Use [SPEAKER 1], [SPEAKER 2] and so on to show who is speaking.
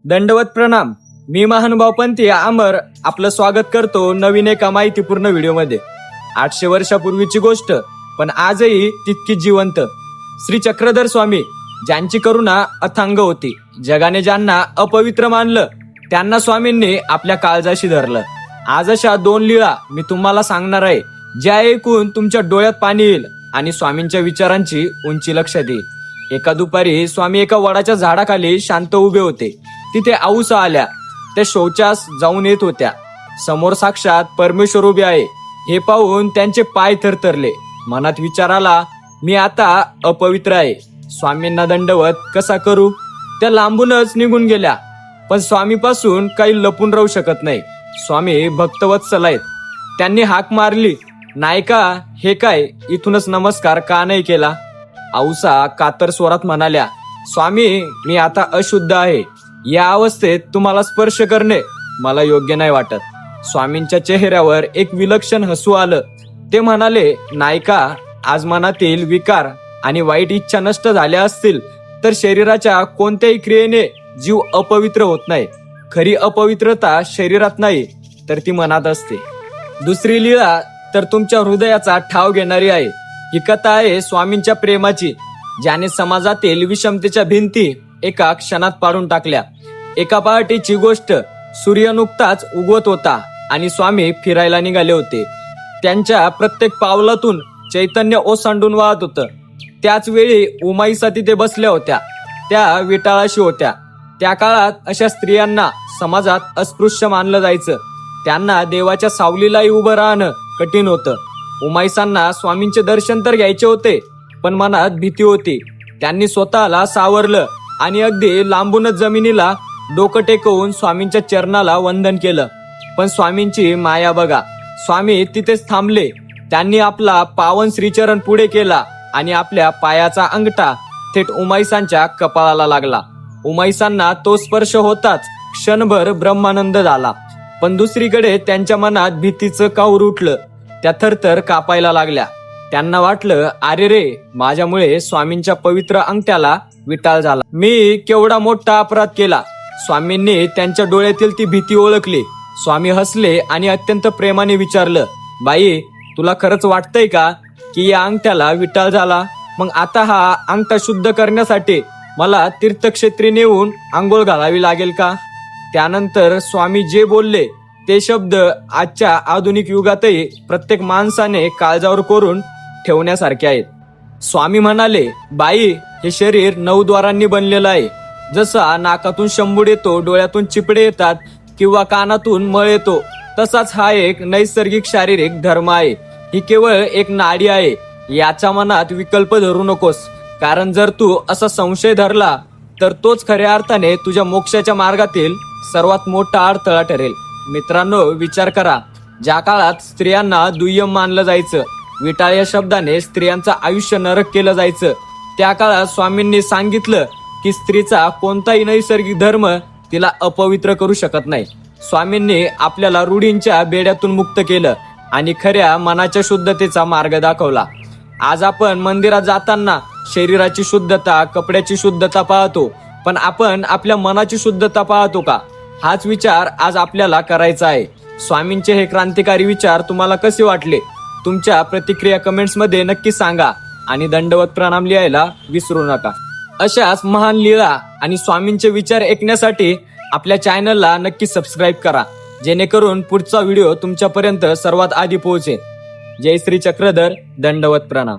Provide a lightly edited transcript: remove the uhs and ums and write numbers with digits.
[SPEAKER 1] दंडवत प्रणाम. मी महानुभावपंथी अमर आपलं स्वागत करतो नवीन एका माहितीपूर्ण व्हिडिओमध्ये. 800 वर्षापूर्वीची गोष्ट पण आजही तितकीच जिवंत. श्री चक्रधर स्वामी ज्यांची करुणा अथांग होती, जगाने ज्यांना अपवित्र मानलं त्यांना स्वामींनी आपल्या काळजाशी धरलं. आज अशा 2 लीळा मी तुम्हाला सांगणार आहे, ज्या ऐकून तुमच्या डोळ्यात पाणी येईल आणि स्वामींच्या विचारांची उंची लक्षात येईल. एका दुपारी स्वामी एका वडाच्या झाडाखाली शांत उभे होते. तिथे आऊसा आल्या. त्या शौचास जाऊन येत होत्या. समोर साक्षात परमेश्वर उभे आहे हे पाहून त्यांचे पाय थरथरले. मनात विचार आला, मी आता अपवित्र आहे, स्वामींना दंडवत कसा करू. त्या लांबूनच निघून गेल्या. पण स्वामीपासून काही लपून राहू शकत नाही. स्वामी भक्तवत्सल आहेत. त्यांनी हाक मारली, नायका हे काय, इथूनच नमस्कार का नाही केला. आऊसा कातर स्वरात म्हणाल्या, स्वामी मी आता अशुद्ध आहे. या अवस्थेत तुम्हाला स्पर्श करणे मला योग्य नाही वाटत. स्वामींच्या चेहऱ्यावर एक विलक्षण हसू आलं. ते म्हणाले, नायका आज मनातील विकार आणि वाईट इच्छा नष्ट झाल्या असतील तर शरीराच्या कोणत्याही क्रियेने जीव अपवित्र होत नाही. खरी अपवित्रता शरीरात नाही तर ती मनात असते. दुसरी लीळा तर तुमच्या हृदयाचा ठाव घेणारी आहे. ही कथा आहे स्वामींच्या प्रेमाची, ज्याने समाजातील विषमतेच्या भिंती एका क्षणात पाडून टाकल्या. एका पहाटेची गोष्ट. सूर्य नुकताच उगवत होता आणि स्वामी फिरायला निघाले होते. त्यांच्या प्रत्येक पावलातून चैतन्य ओसांडून वाहत होतं. त्याच वेळी उमाईसा तिथे बसल्या होत्या. त्या विटाळाशी होत्या. त्या काळात अशा स्त्रियांना समाजात अस्पृश्य मानलं जायचं. त्यांना देवाच्या सावलीलाही उभं राहणं कठीण होतं. उमाईसांना स्वामींचे दर्शन तर घ्यायचे होते, पण मनात भीती होती. त्यांनी स्वतःला सावरलं आणि अगदी लांबूनच जमिनीला डोकं टेकवून स्वामींच्या चरणाला वंदन केलं. पण स्वामींची माया बघा. स्वामी तिथेच थांबले. त्यांनी आपला पावन श्रीचरण पुढे केला आणि आपल्या पायाचा अंगठा थेट उमाईसांच्या कपाळाला लागला. उमाईसांना तो स्पर्श होताच क्षणभर ब्रह्मानंद झाला. पण दुसरीकडे त्यांच्या मनात भीतीचं काहूर उठलं. त्या थरथर कापायला लागल्या. त्यांना वाटलं, अरे रे, माझ्यामुळे स्वामींच्या पवित्र अंगठ्याला विटाळ झाला. मी केवढा मोठा अपराध केला. स्वामींनी त्यांच्या डोळ्यातील ती भीती ओळखली. स्वामी हसले आणि अत्यंत प्रेमाने विचारलं, बाई तुला खरंच वाटतंय का की या अंगठ्याला विटाळ झाला? मग आता हा अंगठा शुद्ध करण्यासाठी मला तीर्थक्षेत्री नेऊन आंघोळ घालावी लागेल का? त्यानंतर स्वामी जे बोलले ते शब्द आजच्या आधुनिक युगातही प्रत्येक माणसाने काळजावर कोरून ठेवण्यासारखे आहेत. स्वामी म्हणाले, बाई हे शरीर 9 द्वारांनी बनलेलं आहे. जसा नाकातून शंभूड येतो, डोळ्यातून चिपडे येतात किंवा कानातून मळ येतो, तसाच हा एक नैसर्गिक शारीरिक धर्म आहे. ही केवळ एक नाडी आहे. याच्या मनात विकल्प धरू नकोस, कारण जर तू असा संशय धरला तर तोच खऱ्या अर्थाने तुझ्या मोक्षाच्या मार्गातील सर्वात मोठा अडथळा ठरेल. मित्रांनो, विचार करा. ज्या काळात स्त्रियांना दुय्यम मानलं जायचं, विटाळ या शब्दाने स्त्रियांचं आयुष्य नरक केलं जायचं, त्या काळात स्वामींनी सांगितलं की स्त्रीचा कोणताही नैसर्गिक धर्म तिला अपवित्र करू शकत नाही. स्वामींनी आपल्याला रूढींच्या बेड्यातून मुक्त केलं आणि खऱ्या मनाच्या शुद्धतेचा मार्ग दाखवला. आज आपण मंदिरात जाताना शरीराची शुद्धता, कपड्याची शुद्धता पाहतो, पण आपण आपल्या मनाची शुद्धता पाहतो का? हाच विचार आज आपल्याला करायचा आहे. स्वामींचे हे क्रांतिकारी विचार तुम्हाला कसे वाटले? तुमच्या प्रतिक्रिया कमेंट्स मध्ये नक्की सांगा आणि दंडवत प्रणाम लिहायला विसरू नका. अशाच महान लीळा आणि स्वामींचे विचार ऐकण्यासाठी आपल्या चॅनलला नक्की सबस्क्राईब करा, जेणेकरून पुढचा व्हिडिओ तुमच्यापर्यंत सर्वात आधी पोहोचेल. जय श्री चक्रधर. दंडवत प्रणाम.